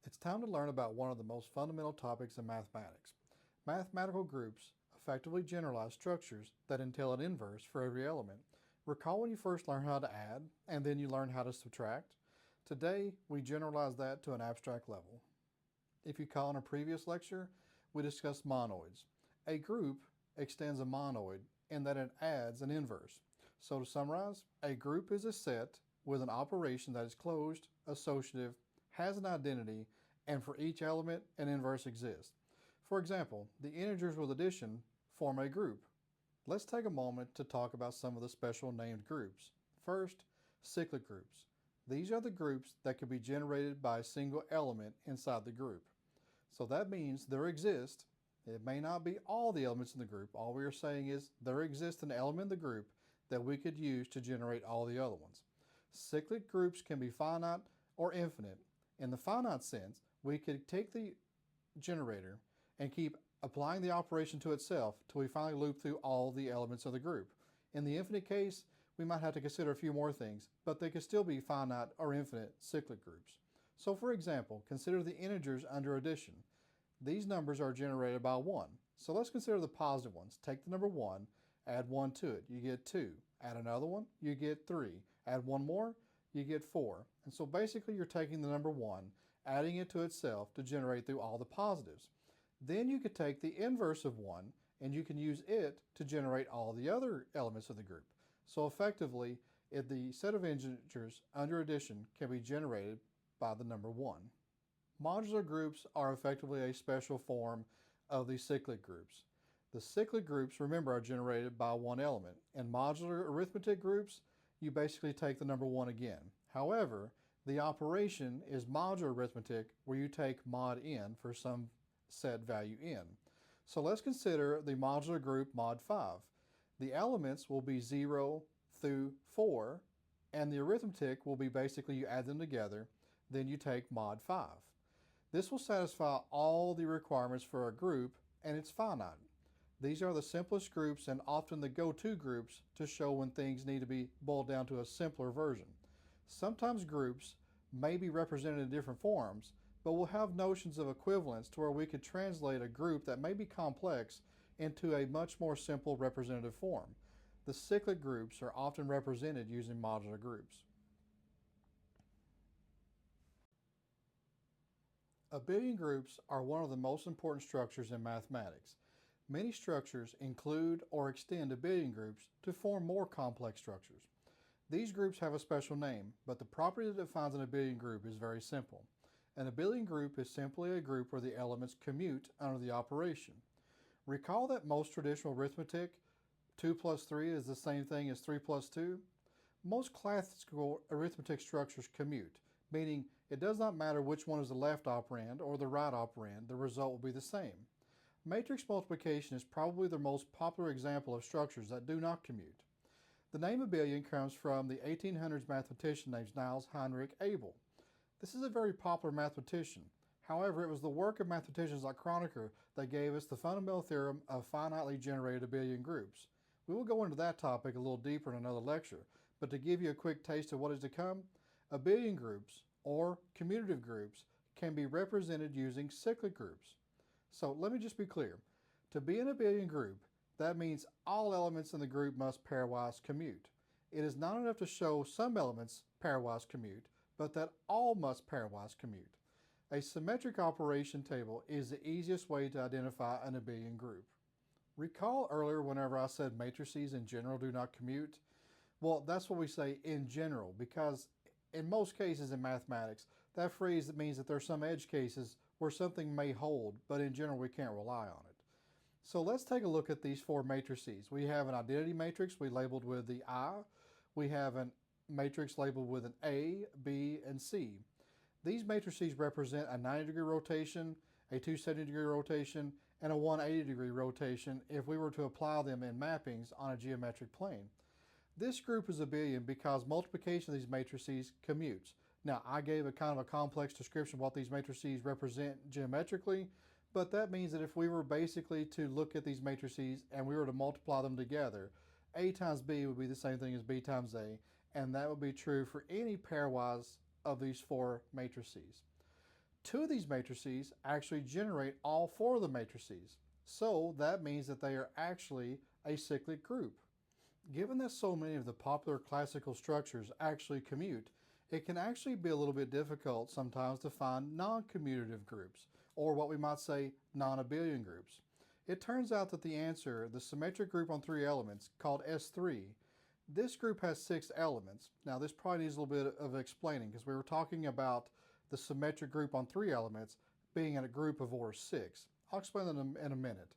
It's time to learn about one of the most fundamental topics in mathematics. Mathematical groups effectively generalize structures that entail an inverse for every element. Recall when you first learned how to add, and then you learned how to subtract? Today, we generalize that to an abstract level. If you recall in a previous lecture, we discussed monoids. A group extends a monoid in that it adds an inverse. So to summarize, a group is a set with an operation that is closed, associative, has an identity, and for each element, an inverse exists. For example, the integers with addition form a group. Let's take a moment to talk about some of the special named groups. First, cyclic groups. These are the groups that can be generated by a single element inside the group. So that means there exists, it may not be all the elements in the group, all we are saying is there exists an element in the group that we could use to generate all the other ones. Cyclic groups can be finite or infinite. In the finite sense, we could take the generator and keep applying the operation to itself till we finally loop through all the elements of the group. In the infinite case, we might have to consider a few more things, but they could still be finite or infinite cyclic groups. So for example, consider the integers under addition. These numbers are generated by 1. So let's consider the positive ones. Take the number 1, add 1 to it, you get 2. Add another one, you get 3. Add one more, you get 4. And so basically you're taking the number 1, adding it to itself to generate through all the positives. Then you could take the inverse of 1 and you can use it to generate all the other elements of the group. So effectively, the set of integers under addition can be generated by the number 1. Modular groups are effectively a special form of the cyclic groups. The cyclic groups, remember, are generated by one element. In modular arithmetic groups, you basically take the number 1 again. However, the operation is modular arithmetic, where you take mod n for some set value n. So let's consider the modular group mod 5. The elements will be 0 through 4, and the arithmetic will be basically you add them together, then you take mod 5. This will satisfy all the requirements for a group, and it's finite. These are the simplest groups and often the go-to groups to show when things need to be boiled down to a simpler version. Sometimes groups may be represented in different forms, but we'll have notions of equivalence to where we could translate a group that may be complex into a much more simple representative form. The cyclic groups are often represented using modular groups. Abelian groups are one of the most important structures in mathematics. Many structures include or extend abelian groups to form more complex structures. These groups have a special name, but the property that defines an abelian group is very simple. An abelian group is simply a group where the elements commute under the operation. Recall that most traditional arithmetic, 2 plus 3 is the same thing as 3 plus 2? Most classical arithmetic structures commute, meaning it does not matter which one is the left operand or the right operand, the result will be the same. Matrix multiplication is probably the most popular example of structures that do not commute. The name abelian comes from the 1800s mathematician named Niels Heinrich Abel. This is a very popular mathematician. However, it was the work of mathematicians like Kronecker that gave us the fundamental theorem of finitely generated abelian groups. We will go into that topic a little deeper in another lecture, but to give you a quick taste of what is to come, abelian groups, or commutative groups, can be represented using cyclic groups. So let me just be clear. To be an abelian group, that means all elements in the group must pairwise commute. It is not enough to show some elements pairwise commute, but that all must pairwise commute. A symmetric operation table is the easiest way to identify an abelian group. Recall earlier whenever I said matrices in general do not commute? Well, that's what we say in general, because in most cases in mathematics, that phrase means that there are some edge cases where something may hold, but in general we can't rely on it. So let's take a look at these 4 matrices. We have an identity matrix we labeled with the I. We have a matrix labeled with an A, B, and C. These matrices represent a 90-degree rotation, a 270-degree rotation, and a 180-degree rotation if we were to apply them in mappings on a geometric plane. This group is abelian because multiplication of these matrices commutes. Now, I gave a kind of a complex description of what these matrices represent geometrically, but that means that if we were basically to look at these matrices and we were to multiply them together, A times B would be the same thing as B times A, and that would be true for any pairwise of these 4 matrices. Two of these matrices actually generate all four of the matrices. So that means that they are actually a cyclic group. Given that so many of the popular classical structures actually commute, it can actually be a little bit difficult sometimes to find non-commutative groups, or what we might say non-abelian groups. It turns out that the answer, the symmetric group on 3 elements, called S3, this group has 6 elements. Now this probably needs a little bit of explaining because we were talking about the symmetric group on 3 elements being in a group of order 6. I'll explain that in a minute.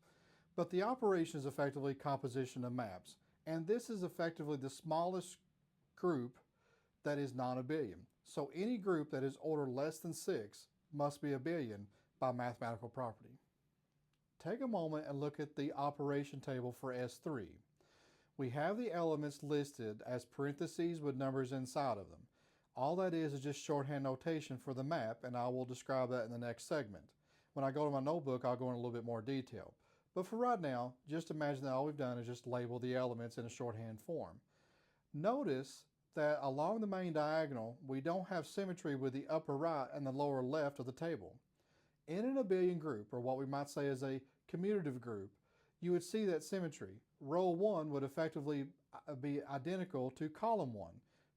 But the operation is effectively composition of maps, and this is effectively the smallest group that is non-abelian. So any group that is order less than 6 must be abelian by mathematical property. Take a moment and look at the operation table for S3. We have the elements listed as parentheses with numbers inside of them. All that is just shorthand notation for the map, and I will describe that in the next segment. When I go to my notebook, I'll go in a little bit more detail. But for right now, just imagine that all we've done is just label the elements in a shorthand form. Notice that along the main diagonal, we don't have symmetry with the upper right and the lower left of the table. In an abelian group, or what we might say is a commutative group, you would see that symmetry. Row 1 would effectively be identical to column 1.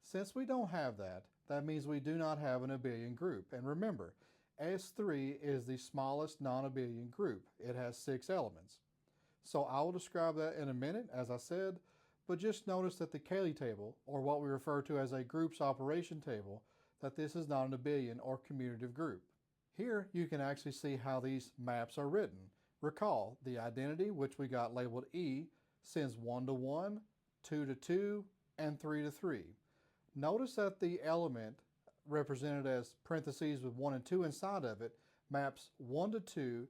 Since we don't have that, that means we do not have an abelian group. And remember, S3 is the smallest non-abelian group. It has 6 elements. So I will describe that in a minute, as I said, but just notice that the Cayley table, or what we refer to as a group's operation table, that this is not an abelian or commutative group. Here you can actually see how these maps are written. Recall, the identity, which we got labeled E, sends 1 to 1, 2 to 2, and 3 to 3. Notice that the element represented as parentheses with 1 and 2 inside of it maps 1 to 2,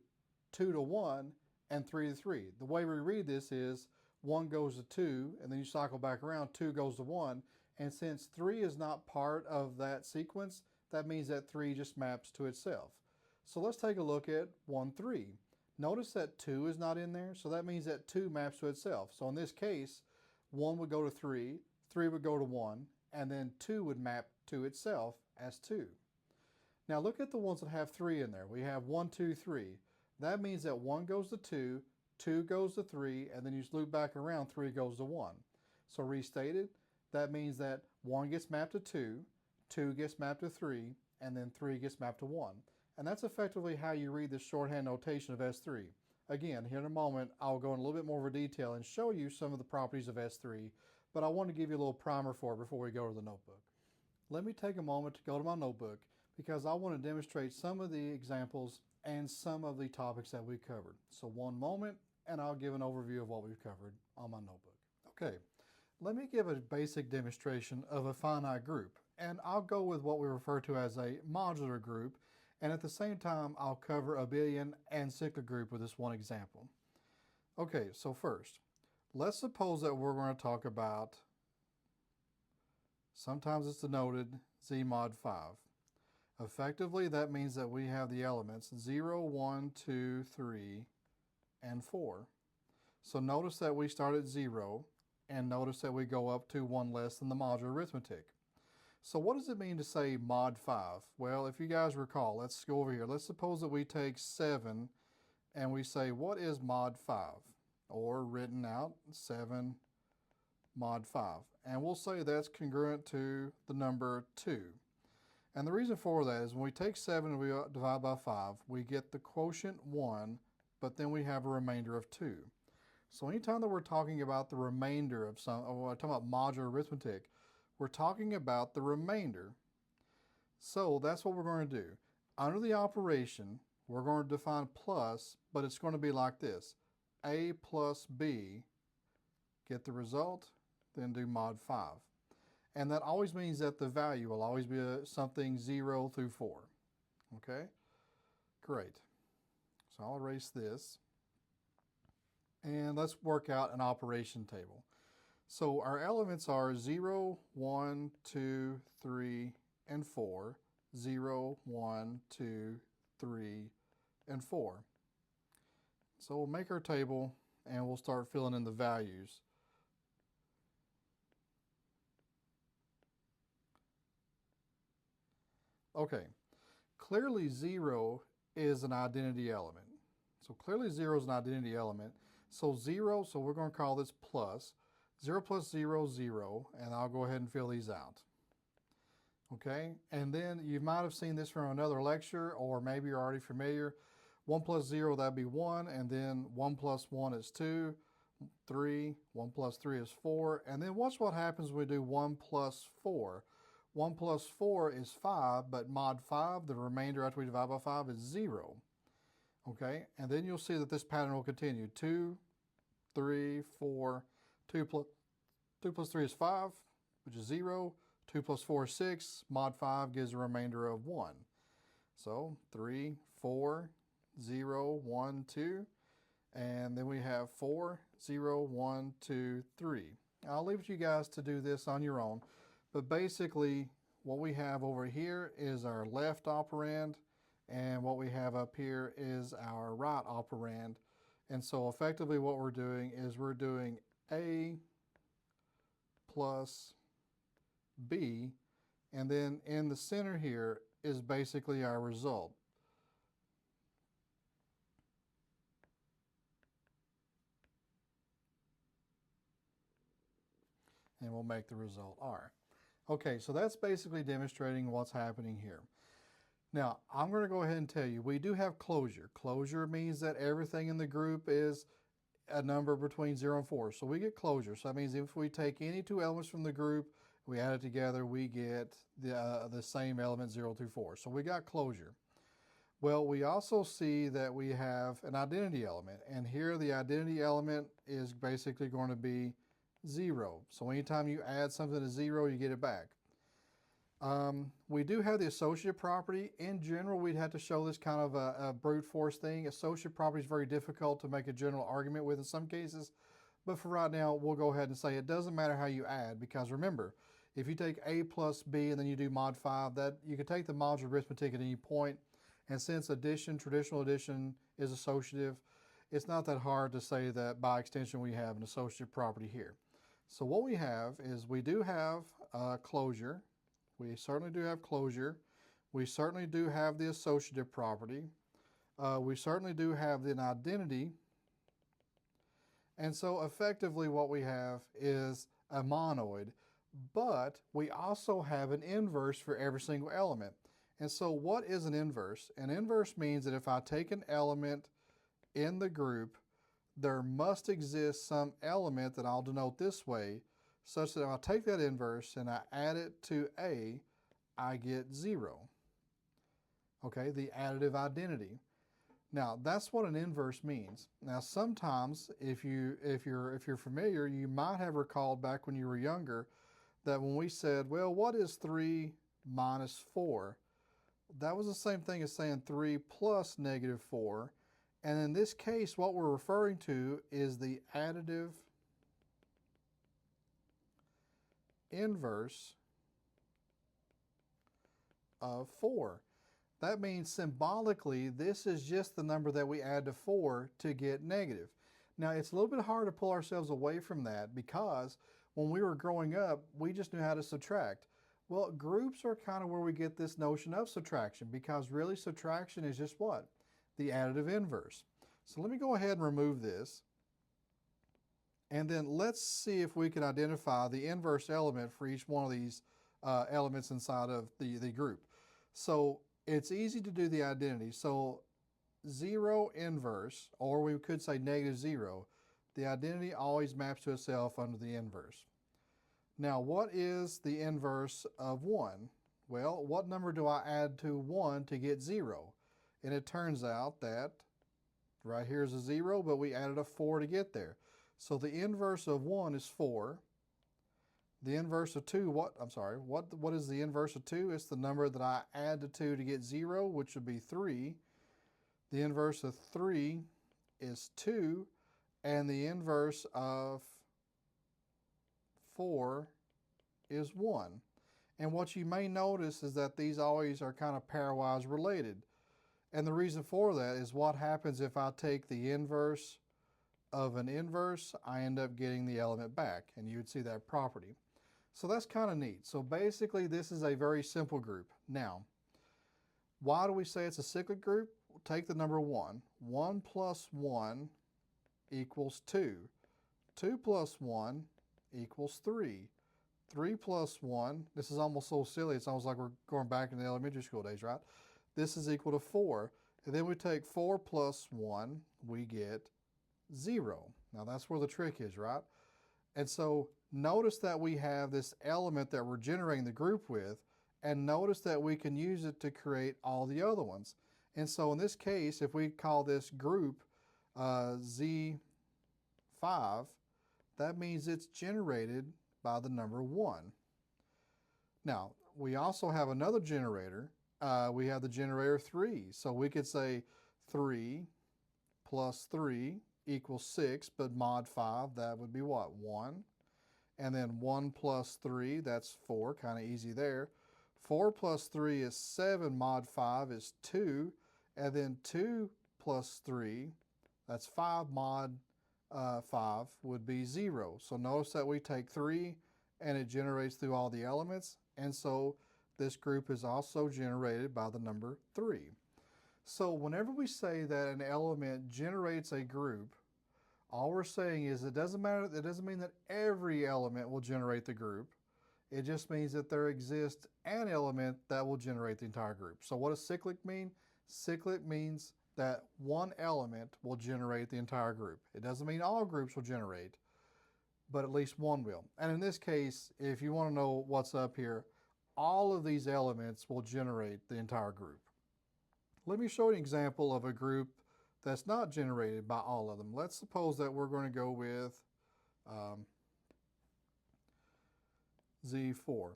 2 to 1, and 3 to 3. The way we read this is 1 goes to 2, and then you cycle back around, 2 goes to 1, and since 3 is not part of that sequence, that means that 3 just maps to itself. So let's take a look at 1, 3. Notice that 2 is not in there, so that means that 2 maps to itself. So in this case, 1 would go to 3, 3 would go to 1, and then 2 would map to itself as 2. Now look at the ones that have 3 in there. We have 1, 2, 3. That means that 1 goes to 2, 2 goes to 3, and then you loop back around, 3 goes to 1. So restated, that means that 1 gets mapped to 2, 2 gets mapped to 3, and then 3 gets mapped to 1. And that's effectively how you read the shorthand notation of S3. Again, here in a moment, I'll go in a little bit more of detail and show you some of the properties of S3, but I want to give you a little primer for it before we go to the notebook. Let me take a moment to go to my notebook because I want to demonstrate some of the examples and some of the topics that we covered. So one moment, and I'll give an overview of what we've covered on my notebook. Okay, let me give a basic demonstration of a finite group, and I'll go with what we refer to as a modular group, and at the same time, I'll cover abelian and cyclic group with this one example. Okay, so first, let's suppose that we're going to talk about, sometimes it's denoted Z mod 5. Effectively, that means that we have the elements 0, 1, 2, 3, and 4. So notice that we start at 0, and notice that we go up to 1 less than the modular arithmetic. So what does it mean to say mod 5? Well, if you guys recall, let's go over here. Let's suppose that we take 7 and we say, what is mod 5? Or written out, 7 mod 5. And we'll say that's congruent to the number 2. And the reason for that is when we take 7 and we divide by 5, we get the quotient 1, but then we have a remainder of 2. So anytime that we're talking about the remainder of some, or we're talking about modular arithmetic, we're talking about the remainder. So that's what we're going to do. Under the operation, we're going to define plus, but it's going to be like this. A plus B, get the result, then do mod 5. And that always means that the value will always be something 0 through 4. Okay? Great. So I'll erase this. And let's work out an operation table. So our elements are 0, 1, 2, 3, and 4. 0, 1, 2, 3, and 4. So we'll make our table and we'll start filling in the values. Okay, clearly 0 is an identity element. So clearly 0 is an identity element. So 0, so we're going to call this plus. 0 plus 0, 0, and I'll go ahead and fill these out. Okay, and then you might have seen this from another lecture, or maybe you're already familiar. 1 plus 0, that'd be 1, and then 1 plus 1 is 2, 3, 1 plus 3 is 4, and then watch what happens when we do 1 plus 4. 1 plus 4 is 5, but mod 5, the remainder after we divide by 5, is 0. Okay, and then you'll see that this pattern will continue. 2, 3, 4, 2 plus 3 is 5, which is 0. 2 plus 4 is 6. Mod 5 gives a remainder of 1. So 3, 4, 0, 1, 2. And then we have 4, 0, 1, 2, 3. I'll leave you guys to do this on your own. But basically, what we have over here is our left operand, and what we have up here is our right operand. And so effectively what we're doing is we're doing A plus B, and then in the center here is basically our result. And we'll make the result R. Okay, so that's basically demonstrating what's happening here. Now, I'm going to go ahead and tell you, we do have closure. Closure means that everything in the group is a number between 0 and 4. So we get closure. So that means if we take any two elements from the group, we add it together, we get the same element 0 through 4. So we got closure. Well, we also see that we have an identity element. And here the identity element is basically going to be 0. So anytime you add something to 0, you get it back. We do have the associative property. In general, we'd have to show this kind of a brute force thing. Associative property is very difficult to make a general argument with in some cases. But for right now, we'll go ahead and say it doesn't matter how you add, because remember, if you take A plus B and then you do mod 5, that you can take the modular arithmetic at any point. And since addition, traditional addition, is associative, it's not that hard to say that by extension we have an associative property here. So what we have is we do have closure. We certainly do have closure. We certainly do have the associative property. We certainly do have an identity. And so effectively what we have is a monoid, but we also have an inverse for every single element. And so what is an inverse? An inverse means that if I take an element in the group, there must exist some element that I'll denote this way, such that if I take that inverse and I add it to A, I get 0. Okay, the additive identity. Now, that's what an inverse means. Now, sometimes, if you're familiar, you might have recalled back when you were younger that when we said, well, what is 3 minus 4? That was the same thing as saying 3 plus negative 4. And in this case, what we're referring to is the additive inverse of 4. That means symbolically, this is just the number that we add to 4 to get negative. Now, it's a little bit hard to pull ourselves away from that because when we were growing up, we just knew how to subtract. Well, groups are kind of where we get this notion of subtraction, because really subtraction is just what? The additive inverse. So let me go ahead and remove this. And then let's see if we can identify the inverse element for each one of these elements inside of the group. So it's easy to do the identity. So 0 inverse, or we could say negative 0, the identity always maps to itself under the inverse. Now, what is the inverse of 1? Well, what number do I add to 1 to get 0? And it turns out that right here is a 0, but we added a 4 to get there. So the inverse of 1 is 4. The inverse of 2, what is the inverse of 2? It's the number that I add to 2 to get 0, which would be 3. The inverse of 3 is 2. And the inverse of 4 is 1. And what you may notice is that these always are kind of pairwise related. And the reason for that is what happens if I take the inverse of an inverse, I end up getting the element back, and you would see that property. So that's kind of neat. So basically this is a very simple group. Now, Why do we say it's a cyclic group? Take the number 1. 1 plus 1 equals 2. 2 plus 1 equals 3. 3 plus 1, this is almost so silly, it's almost like we're going back in the elementary school days, right? This is equal to 4. And then we take 4 plus 1, we get 0. Now that's where the trick is, right? And so notice that we have this element that we're generating the group with, and notice that we can use it to create all the other ones. And so in this case, if we call this group Z5, that means it's generated by the number 1. Now, we also have another generator. We have the generator 3. So we could say 3 plus 3 equals 6, but mod 5, that would be what? 1. And then 1 plus 3, that's 4, kind of easy there. 4 plus 3 is 7, mod 5 is 2. And then 2 plus 3, that's 5, mod 5 would be 0. So notice that we take 3 and it generates through all the elements. And so this group is also generated by the number 3. So whenever we say that an element generates a group, all we're saying is it doesn't matter, it doesn't mean that every element will generate the group. It just means that there exists an element that will generate the entire group. So what does cyclic mean? Cyclic means that one element will generate the entire group. It doesn't mean all groups will generate, but at least one will. And in this case, if you want to know what's up here, all of these elements will generate the entire group. Let me show you an example of a group that's not generated by all of them. Let's suppose that we're going to go with Z4.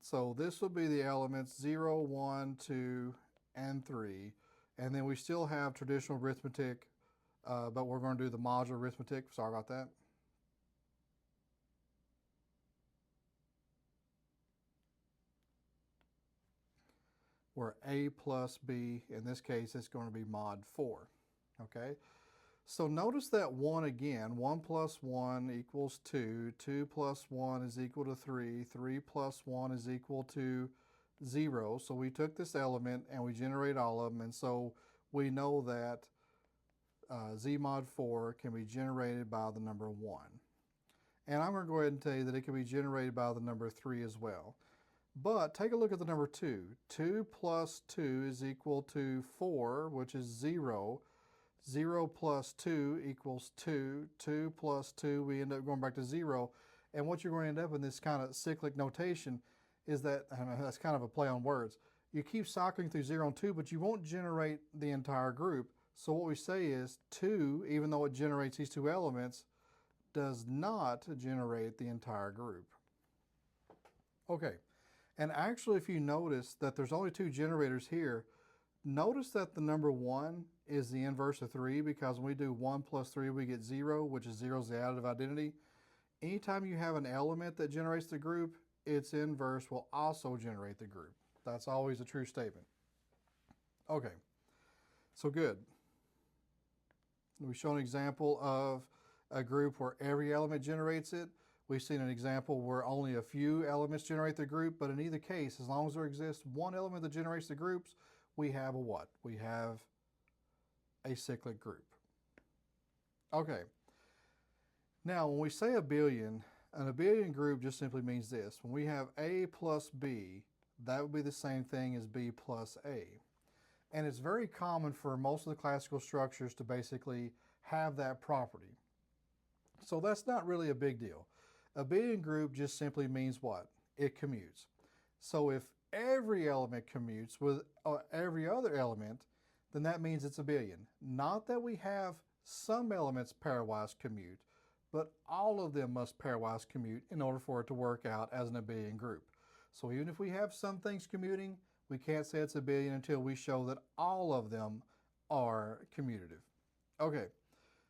So this will be the elements 0, 1, 2, and 3. And then we still have traditional arithmetic, but we're going to do the modular arithmetic. Sorry about that. Where A plus B, in this case, it's going to be mod 4. Okay? So notice that 1 again. 1 plus 1 equals 2. 2 plus 1 is equal to 3. 3 plus 1 is equal to 0. So we took this element and we generate all of them. And so we know that Z mod 4 can be generated by the number 1. And I'm going to go ahead and tell you that it can be generated by the number 3 as well. But take a look at the number 2. 2 plus 2 is equal to 4, which is 0. 0 plus 2 equals 2. 2 plus 2, we end up going back to 0. And what you're going to end up in this kind of cyclic notation is that, that's kind of a play on words, you keep cycling through 0 and 2, but you won't generate the entire group. So what we say is 2, even though it generates these two elements, does not generate the entire group. Okay. And actually, if you notice that there's only 2 generators here, notice that the number 1 is the inverse of 3, because when we do 1 plus 3, we get 0, which is 0 is the additive identity. Anytime you have an element that generates the group, its inverse will also generate the group. That's always a true statement. Okay, so good. We show an example of a group where every element generates it. We've seen an example where only a few elements generate the group, but in either case, as long as there exists one element that generates the groups, we have a what? We have a cyclic group. Okay. Now, when we say abelian, an abelian group just simply means this. When we have A plus B, that would be the same thing as B plus A. And it's very common for most of the classical structures to basically have that property. So that's not really a big deal. Abelian group just simply means what? It commutes. So if every element commutes with every other element, then that means it's abelian. Not that we have some elements pairwise commute, but all of them must pairwise commute in order for it to work out as an abelian group. So even if we have some things commuting, we can't say it's abelian until we show that all of them are commutative. Okay,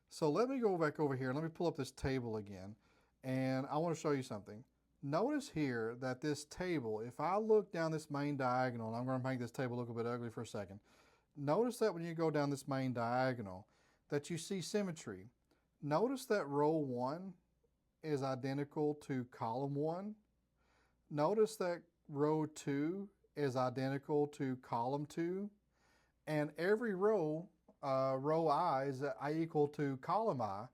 so let me go back over here. Let me pull up this table again, and I want to show you something. Notice here that this table, if I look down this main diagonal, and I'm going to make this table look a bit ugly for a second. Notice that when you go down this main diagonal, that you see symmetry. Notice that row 1 is identical to column 1. Notice that row 2 is identical to column 2, and every row, row I is I equal to column I,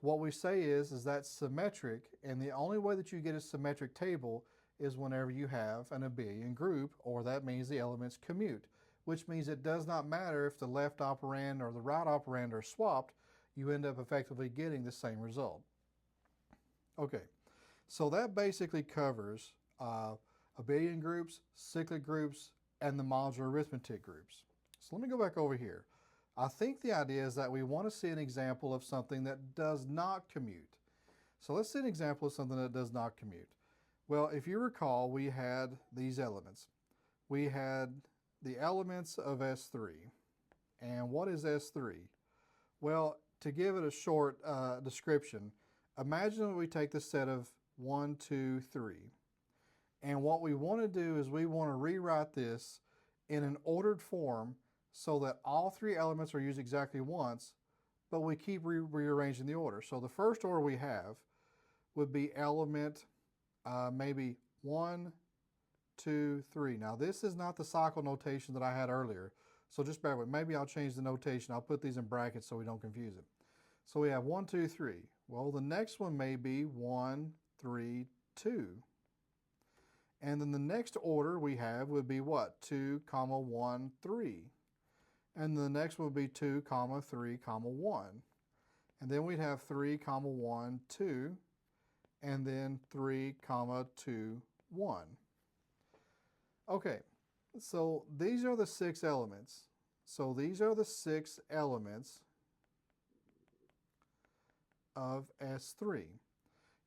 what we say is that's symmetric, and the only way that you get a symmetric table is whenever you have an abelian group, or that means the elements commute, which means it does not matter if the left operand or the right operand are swapped, you end up effectively getting the same result. Okay, so that basically covers abelian groups, cyclic groups, and the modular arithmetic groups. So let me go back over here. I think the idea is that we want to see an example of something that does not commute. So let's see an example of something that does not commute. Well, if you recall, we had these elements. We had the elements of S3. And what is S3? Well, to give it a short description, imagine that we take the set of 1, 2, 3. And what we want to do is we want to rewrite this in an ordered form so that all 3 elements are used exactly once, but we keep rearranging the order. So the first order we have would be element maybe 1, 2, 3. Now this is not the cycle notation that I had earlier, so just bear with me. Maybe I'll change the notation. I'll put these in brackets so we don't confuse it. So we have 1, 2, 3. Well, the next one may be 1, 3, 2. And then the next order we have would be what? 2, 1, 3. And the next would be 2, 3, 1. And then we'd have 3, 1, 2. And then 3, 2, 1. Okay, so these are the 6 elements. So these are the 6 elements of S3.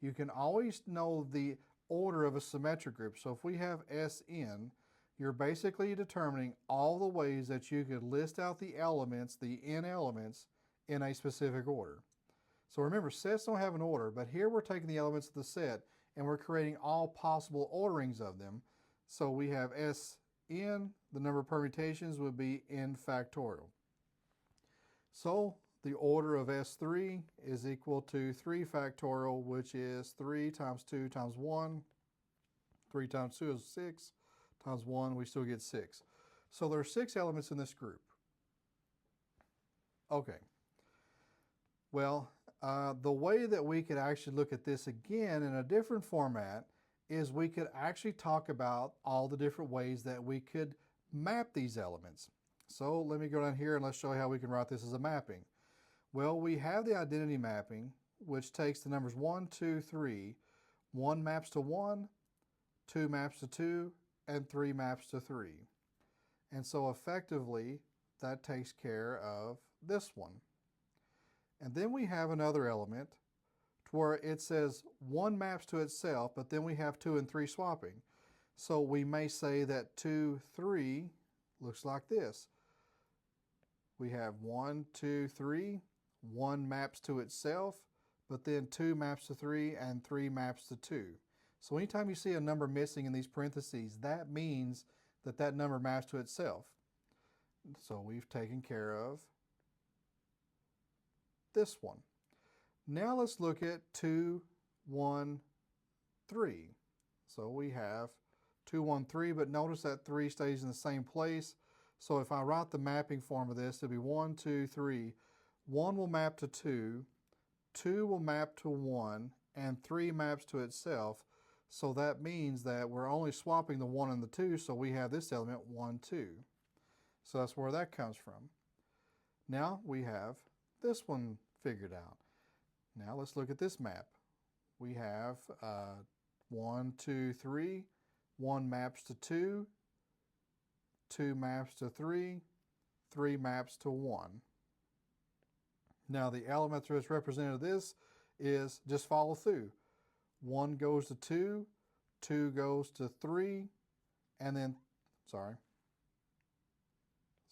You can always know the order of a symmetric group. So if we have Sn, you're basically determining all the ways that you could list out the elements, the n elements, in a specific order. So remember, sets don't have an order, but here we're taking the elements of the set and we're creating all possible orderings of them. So we have Sn, the number of permutations would be n factorial. So the order of S3 is equal to 3 factorial, which is 3 times 2 times 1. 3 times 2 is 6, times 1, we still get 6. So there are 6 elements in this group. Okay. Well, the way that we could actually look at this again in a different format is we could actually talk about all the different ways that we could map these elements. So let me go down here and let's show you how we can write this as a mapping. Well, we have the identity mapping, which takes the numbers 1, 2, 3. 1 maps to 1, 2 maps to 2, and 3 maps to 3. And so effectively, that takes care of this one. And then we have another element to where it says 1 maps to itself, but then we have 2 and 3 swapping. So we may say that 2, 3 looks like this. We have 1, 2, 3. 1 maps to itself, but then 2 maps to 3 and 3 maps to 2. So anytime you see a number missing in these parentheses, that means that that number maps to itself. So we've taken care of this one. Now let's look at 2, 1, 3. So we have 2, 1, 3, but notice that 3 stays in the same place. So if I write the mapping form of this, it'll be 1, 2, 3. 1 will map to 2, 2 will map to 1, and 3 maps to itself. So that means that we're only swapping the 1 and the 2, so we have this element 1, 2. So that's where that comes from. Now we have this one figured out. Now let's look at this map. We have 1, 2, 3. 1 maps to 2, 2 maps to 3, 3 maps to 1. Now the element that's represented in this is just follow through. 1 goes to 2, 2 goes to 3, and then, sorry,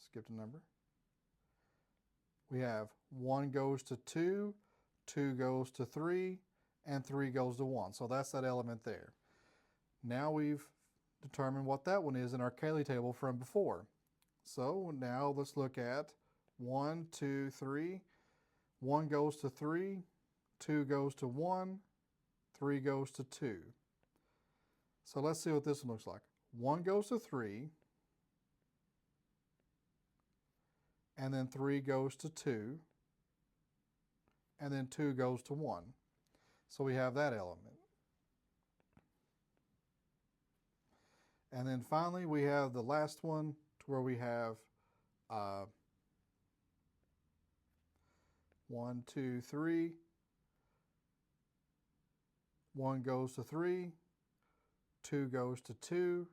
skipped a number. We have 1 goes to 2, 2 goes to 3, and 3 goes to 1. So that's that element there. Now we've determined what that one is in our Cayley table from before. So now let's look at 1, 2, 3. 1 goes to 3, 2 goes to 1, 3 goes to 2. So let's see what this one looks like. 1 goes to 3, and then 3 goes to 2, and then 2 goes to 1. So we have that element. And then finally we have the last one to where we have 1, 2, 3. 1 goes to 3, 2 goes to 2,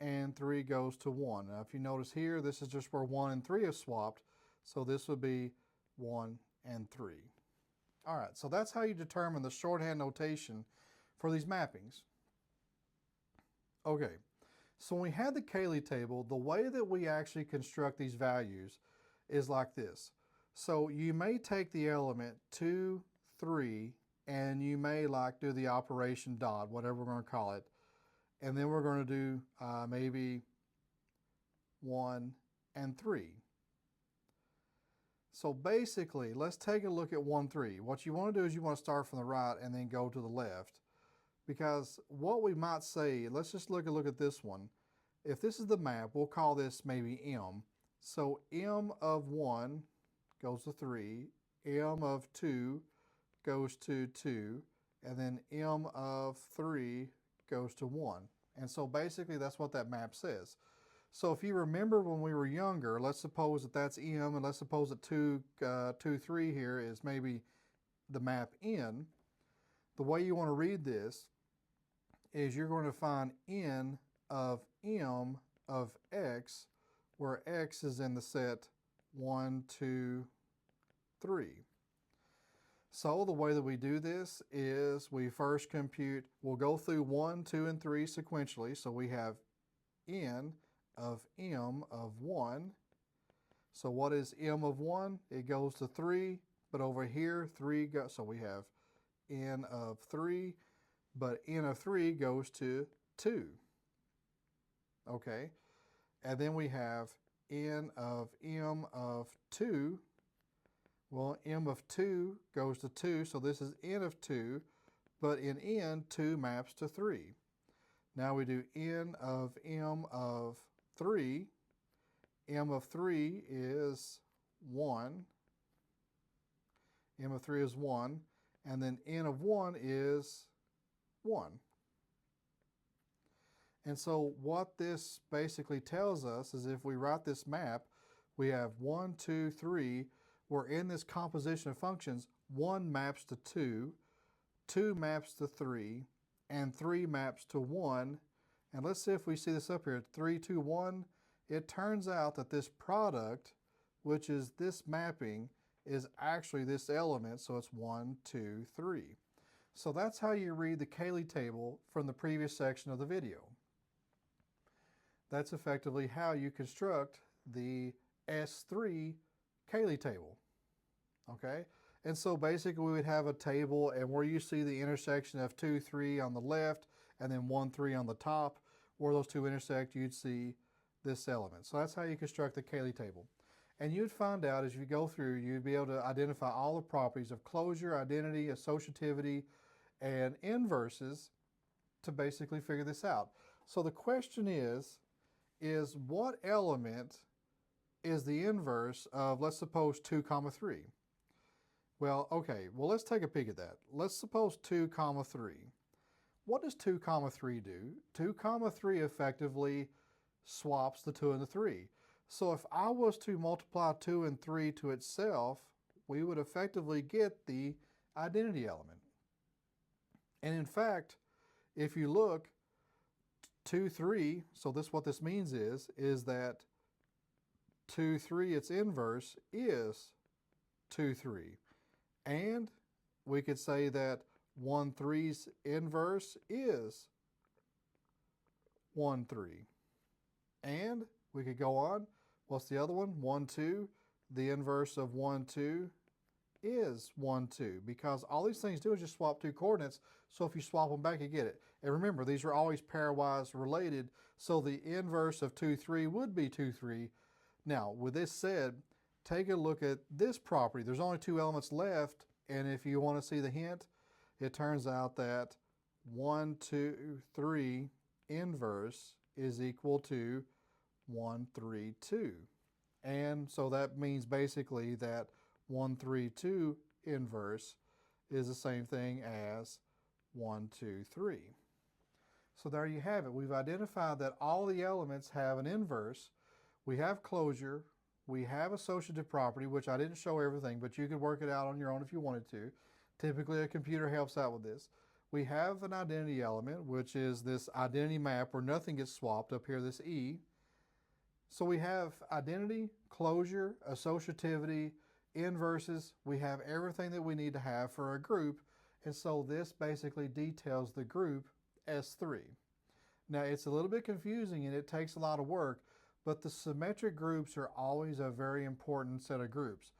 and 3 goes to 1. Now if you notice here, this is just where 1 and 3 have swapped, so this would be 1 and 3. All right, so that's how you determine the shorthand notation for these mappings. Okay, so when we had the Cayley table, the way that we actually construct these values is like this. So you may take the element 2, 3, and you may like do the operation dot, whatever we're going to call it, and then we're going to do maybe 1 and 3. So basically, let's take a look at 1, 3. What you want to do is you want to start from the right and then go to the left, because what we might say, let's just look at this one. If this is the map, we'll call this maybe M. So M of 1 goes to 3, M of 2 goes to 2, and then M of 3 goes to 1. And so basically that's what that map says. So if you remember when we were younger, let's suppose that that's M, and let's suppose that 2, 3 here is maybe the map N. The way you want to read this is you're going to find N of M of X, where X is in the set 1, 2, 3. So the way that we do this is we first compute, we'll go through 1, 2, and 3 sequentially. So we have N of M of 1. So what is M of 1? It goes to 3, but over here 3 goes, so we have N of 3, but N of 3 goes to 2. Okay, and then we have N of M of 2. Well, M of 2 goes to 2, so this is N of 2, but in N, 2 maps to 3. Now we do N of M of 3. M of 3 is 1. M of 3 is 1, and then N of 1 is 1. And so what this basically tells us is if we write this map, we have 1, 2, 3, where in this composition of functions, 1 maps to 2, 2 maps to 3, and 3 maps to 1. And let's see if we see this up here, 3, 2, 1. It turns out that this product, which is this mapping, is actually this element, so it's 1, 2, 3. So that's how you read the Cayley table from the previous section of the video. That's effectively how you construct the S3 Cayley table. Okay, and so basically we would have a table, and where you see the intersection of 2, 3 on the left, and then 1, 3 on the top, where those two intersect, you'd see this element. So that's how you construct the Cayley table. And you'd find out as you go through, you'd be able to identify all the properties of closure, identity, associativity, and inverses to basically figure this out. So the question is what element is the inverse of, let's suppose, 2, 3? Well, okay, well, let's take a peek at that. Let's suppose 2, 3. What does 2, 3 do? 2, 3 effectively swaps the 2 and the 3. So if I was to multiply 2 and 3 to itself, we would effectively get the identity element. And in fact, if you look, 2, 3, so what this means is that 2, 3, its inverse is 2, 3. And we could say that 1, 3's inverse is 1, 3. And we could go on. What's the other one? 1, 2. The inverse of 1, 2 is 1, 2. Because all these things do is just swap 2 coordinates. So if you swap them back, you get it. And remember, these are always pairwise related. So the inverse of 2, 3 would be 2, 3. Now, with this said, take a look at this property. There's only 2 elements left, and if you want to see the hint, it turns out that 1, 2, 3 inverse is equal to 132. And so that means basically that 132 inverse is the same thing as 123. So there you have it. We've identified that all the elements have an inverse. We have closure. We have associative property, which I didn't show everything, but you could work it out on your own if you wanted to. Typically, a computer helps out with this. We have an identity element, which is this identity map where nothing gets swapped up here, this E. So we have identity, closure, associativity, inverses. We have everything that we need to have for a group. And so this basically details the group S3. Now, it's a little bit confusing and it takes a lot of work, but the symmetric groups are always a very important set of groups.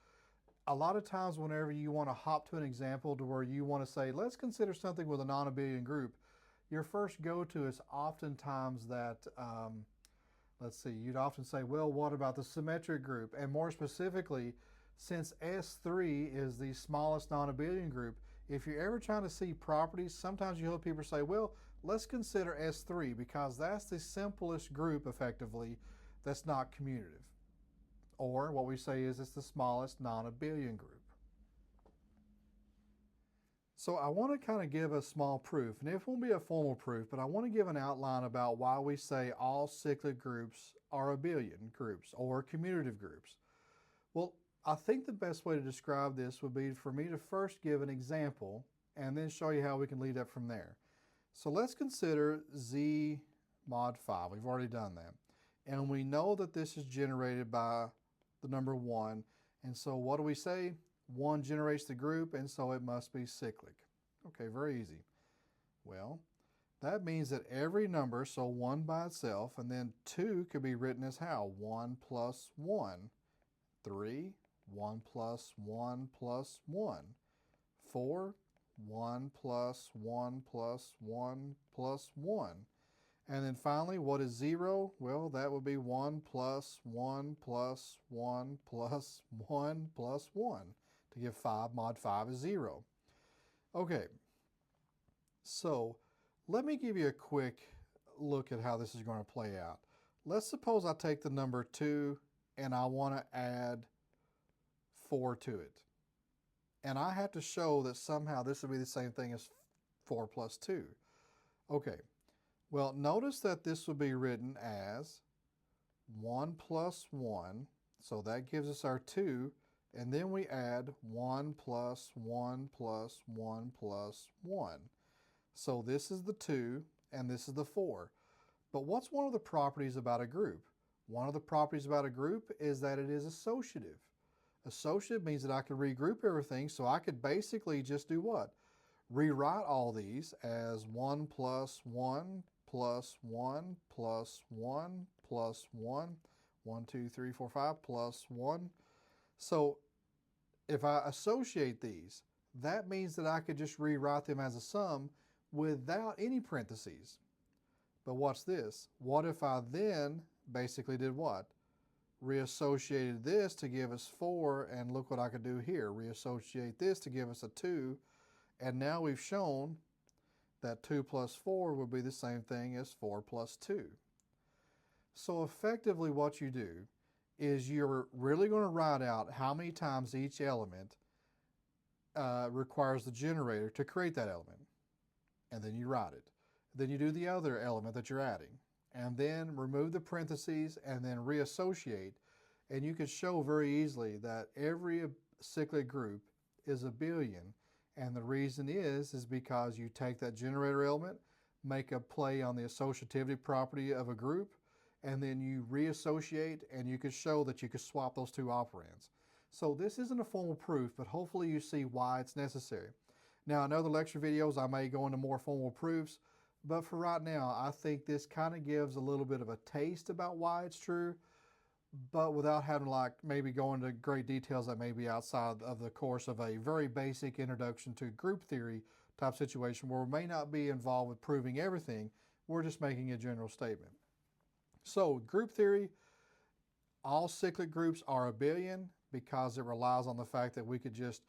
A lot of times whenever you want to hop to an example to where you want to say, let's consider something with a non-abelian group, your first go-to is oftentimes that, let's see, you'd often say, well, what about the symmetric group? And more specifically, since S3 is the smallest non-abelian group, if you're ever trying to see properties, sometimes you hear people say, well, let's consider S3 because that's the simplest group effectively that's not commutative. Or what we say is it's the smallest non-abelian group. So I want to kind of give a small proof, and it won't be a formal proof, but I want to give an outline about why we say all cyclic groups are abelian groups or commutative groups. Well, I think the best way to describe this would be for me to first give an example and then show you how we can lead up from there. So let's consider Z mod 5. We've already done that. And we know that this is generated by the number 1. And so what do we say? 1 generates the group, and so it must be cyclic. Okay, very easy. Well, that means that every number, so 1 by itself, and then 2 could be written as how? 1 plus 1. 3, 1 plus 1 plus 1. 4, 1 plus 1 plus 1 plus 1. And then finally, what is 0? Well, that would be 1 plus 1 plus 1 plus 1 plus 1 to give 5. Mod 5 is 0. Okay, so let me give you a quick look at how this is going to play out. Let's suppose I take the number 2 and I want to add 4 to it. And I have to show that somehow this would be the same thing as 4 plus 2. Okay, well, notice that this would be written as 1 plus 1, so that gives us our 2, and then we add 1 plus 1 plus 1 plus 1. So this is the 2, and this is the 4. But what's one of the properties about a group? One of the properties about a group is that it is associative. Associative means that I can regroup everything, so I could basically just do what? Rewrite all these as 1 plus 1 plus 1 plus 1 plus 1, 1, 2, 3, 4, 5 plus 1. So if I associate these, that means that I could just rewrite them as a sum without any parentheses. But watch this. What if I then basically did what? Reassociated this to give us 4, and look what I could do here. Reassociate this to give us a 2, and now we've shown that 2 plus 4 would be the same thing as 4 plus 2. So effectively what you do is you're really going to write out how many times each element requires the generator to create that element. And then you write it. Then you do the other element that you're adding. And then remove the parentheses and then reassociate. And you can show very easily that every cyclic group is abelian. And the reason is because you take that generator element, make a play on the associativity property of a group, and then you reassociate, and you can show that you can swap those two operands. So this isn't a formal proof, but hopefully you see why it's necessary. Now, in other lecture videos, I may go into more formal proofs, but for right now, I think this kind of gives a little bit of a taste about why it's true, but without having to maybe go into great details that may be outside of the course of a very basic introduction to group theory type situation where we may not be involved with proving everything. We're just making a general statement. So group theory, all cyclic groups are abelian because it relies on the fact that we could just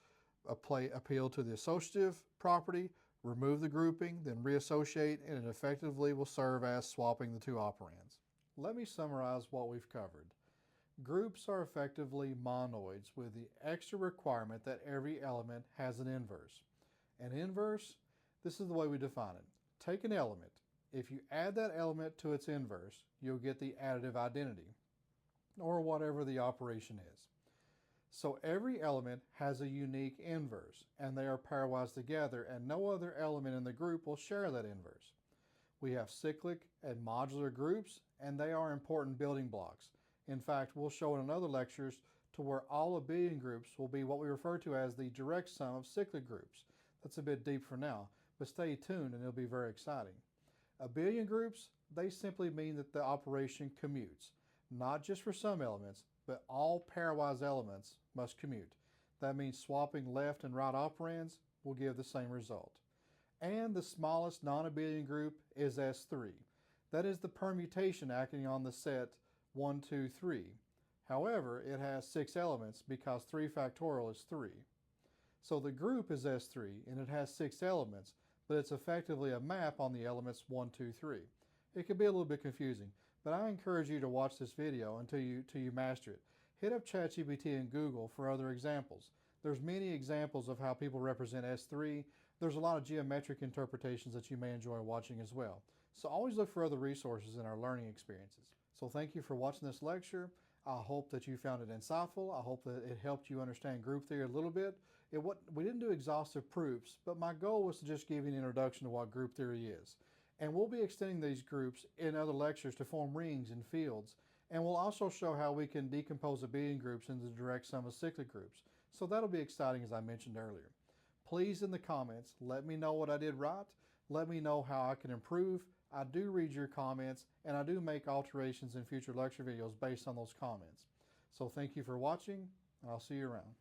appeal to the associative property, Remove the grouping, then reassociate, and it effectively will serve as swapping the two operands. Let me summarize what we've covered. Groups are effectively monoids with the extra requirement that every element has an inverse. An inverse, this is the way we define it. Take an element. If you add that element to its inverse, you'll get the additive identity, or whatever the operation is. So every element has a unique inverse, and they are pairwise together, and no other element in the group will share that inverse. We have cyclic and modular groups, and they are important building blocks. In fact, we'll show in other lectures to where all abelian groups will be what we refer to as the direct sum of cyclic groups. That's a bit deep for now, but stay tuned and it'll be very exciting. Abelian groups, they simply mean that the operation commutes, not just for some elements, but all pairwise elements must commute. That means swapping left and right operands will give the same result. And the smallest non-abelian group is S3. That is the permutation acting on the set 1, 2, 3. However, it has 6 elements because 3 factorial is 3. So the group is S3 and it has 6 elements, but it's effectively a map on the elements 1, 2, 3. It can be a little bit confusing, but I encourage you to watch this video until you master it. Hit up ChatGPT and Google for other examples. There's many examples of how people represent S3. There's a lot of geometric interpretations that you may enjoy watching as well. So always look for other resources in our learning experiences. So thank you for watching this lecture. I hope that you found it insightful. I hope that it helped you understand group theory a little bit. We didn't do exhaustive proofs, but my goal was to just give you an introduction to what group theory is. And we'll be extending these groups in other lectures to form rings and fields. And we'll also show how we can decompose abelian groups into the direct sum of cyclic groups. So that'll be exciting, as I mentioned earlier. Please, in the comments, let me know what I did right. Let me know how I can improve. I do read your comments, and I do make alterations in future lecture videos based on those comments. So thank you for watching, and I'll see you around.